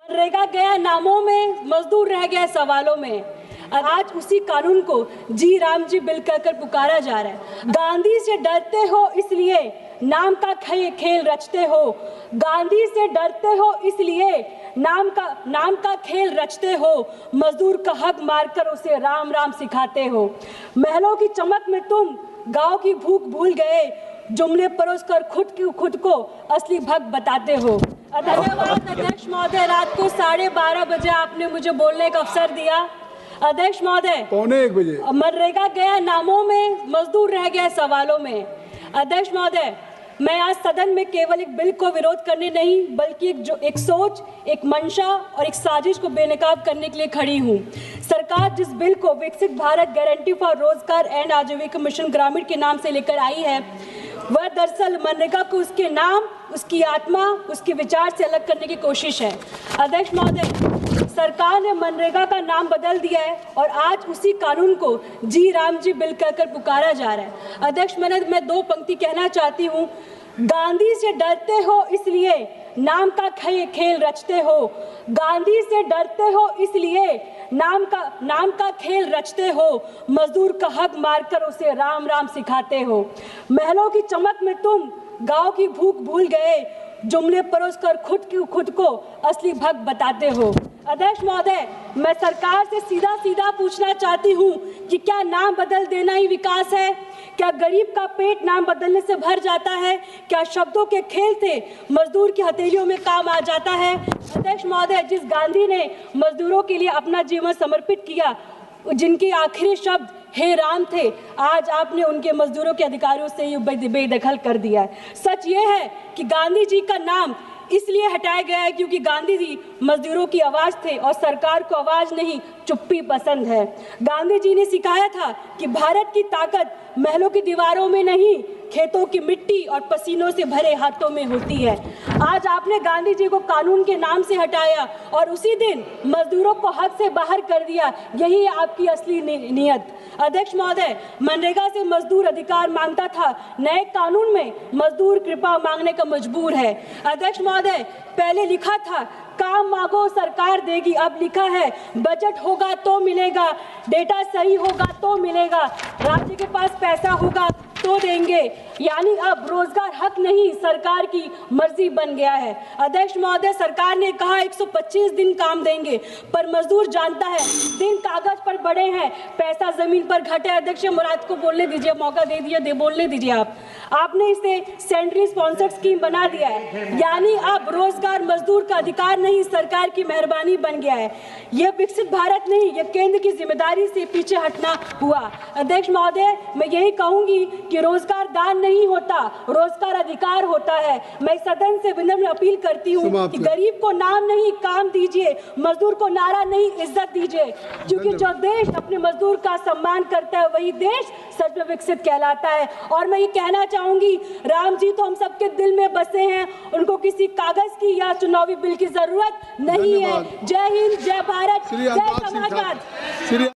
मनरेगा गया नामों में, मजदूर रह गए सवालों में। आज उसी कानून को जी राम जी बिल कहकर पुकारा जा रहा है। गांधी से डरते हो इसलिए नाम का खेल रचते हो, गांधी से डरते हो इसलिए नाम का खेल रचते हो, मजदूर का हक मारकर उसे राम राम सिखाते हो। महलों की चमक में तुम गांव की भूख भूल गए, जुमले परोस कर खुद को असली भक्त बताते हो। धन्यवाद अध्यक्ष महोदय, रात को 12:30 बजे आपने मुझे बोलने का अवसर दिया। अध्यक्ष महोदय, 1:45 बजे मनरेगा गया नामों में, मजदूर रह गए सवालों में। अध्यक्ष महोदय, मैं आज सदन में केवल एक बिल को विरोध करने नहीं बल्कि एक सोच, एक मंशा और एक साजिश को बेनकाब करने के लिए खड़ी हूँ। सरकार जिस बिल को विकसित भारत गारंटी फॉर रोजगार एंड आजीविका मिशन ग्रामीण के नाम से लेकर आई है, वह दरअसल मनरेगा को उसके नाम, उसकी आत्मा, उसके विचार से अलग करने की कोशिश है। अध्यक्ष महोदय, सरकार ने मनरेगा का नाम बदल दिया है और आज उसी कानून को जी राम जी बिल कहकर पुकारा जा रहा है। अध्यक्ष, मैं 2 पंक्ति कहना चाहती हूँ। गांधी से डरते हो इसलिए नाम का खेल रचते हो, गांधी से डरते हो इसलिए नाम का खेल रचते हो, मजदूर का हक मारकर उसे राम राम सिखाते हो। महलों की चमक में तुम गांव की भूख भूल गए, जुमले परोस कर खुद को असली भक्त बताते हो। अध्यक्ष महोदय, मैं सरकार से सीधा पूछना चाहती हूँ कि क्या नाम बदल देना ही विकास है? क्या गरीब का पेट नाम बदलने से भर जाता है? क्या शब्दों के खेल से मजदूर की हथेलियों में काम आ जाता है? अध्यक्ष महोदय, जिस गांधी ने मजदूरों के लिए अपना जीवन समर्पित किया, जिनके आखिरी शब्द हे राम थे, आज आपने उनके मजदूरों के अधिकारों से ये बेदखल कर दिया है। सच ये है कि गांधी जी का नाम इसलिए हटाया गया है क्योंकि गांधी जी मजदूरों की आवाज थे और सरकार को आवाज नहीं, चुप्पी पसंद है। गांधी जी ने सिखाया था कि भारत की ताकत महलों की दीवारों में नहीं, खेतों की मिट्टी और पसीनों से भरे हाथों में होती है। आज आपने गांधी जी को कानून के नाम से हटाया और उसी दिन मजदूरों को हक से बाहर कर दिया। यही है आपकी असली नीयत। अध्यक्ष महोदय, मनरेगा से मजदूर अधिकार मांगता था, नए कानून में मजदूर कृपा मांगने का मजबूर है। अध्यक्ष महोदय, पहले लिखा था काम मांगो सरकार देगी, अब लिखा है बजट होगा तो मिलेगा, डेटा सही होगा तो मिलेगा, राज्य के पास पैसा होगा तो देंगे। यानी अब रोजगार हक नहीं, सरकार की मर्जी बन गया है। अध्यक्ष महोदय, सरकार ने कहा 125 दिन काम देंगे, पर मजदूर जानता है दिन कागज पर बड़े हैं, पैसा जमीन पर घटे। अध्यक्ष, मुराद को बोलने दीजिए, मौका दे दिया, बोलने दीजिए। आपने इसे सेंट्रली स्पॉन्सर्ड स्कीम बना दिया है, यानी अब रोजगार मजदूर का अधिकार नहीं, सरकार की मेहरबानी बन गया है। यह विकसित भारत नहीं, यह केंद्र की जिम्मेदारी से पीछे हटना हुआ। अध्यक्ष महोदय, मैं यही कहूंगी कि रोजगार दान नहीं होता, रोजगार अधिकार होता है। मैं सदन से विनम्र अपील करती हूँ कि गरीब को नाम नहीं, काम दीजिए, मजदूर को नारा नहीं, इज्जत दीजिए, क्योंकि जो देश अपने मजदूर का सम्मान करता है वही देश सच में विकसित कहलाता है। और मैं ये कहना चाहूंगी, राम जी तो हम सबके दिल में बसे हैं, उनको किसी कागज की या चुनावी बिल की जरूरत नहीं है। जय हिंद, जय भारत, जय समाजवाद।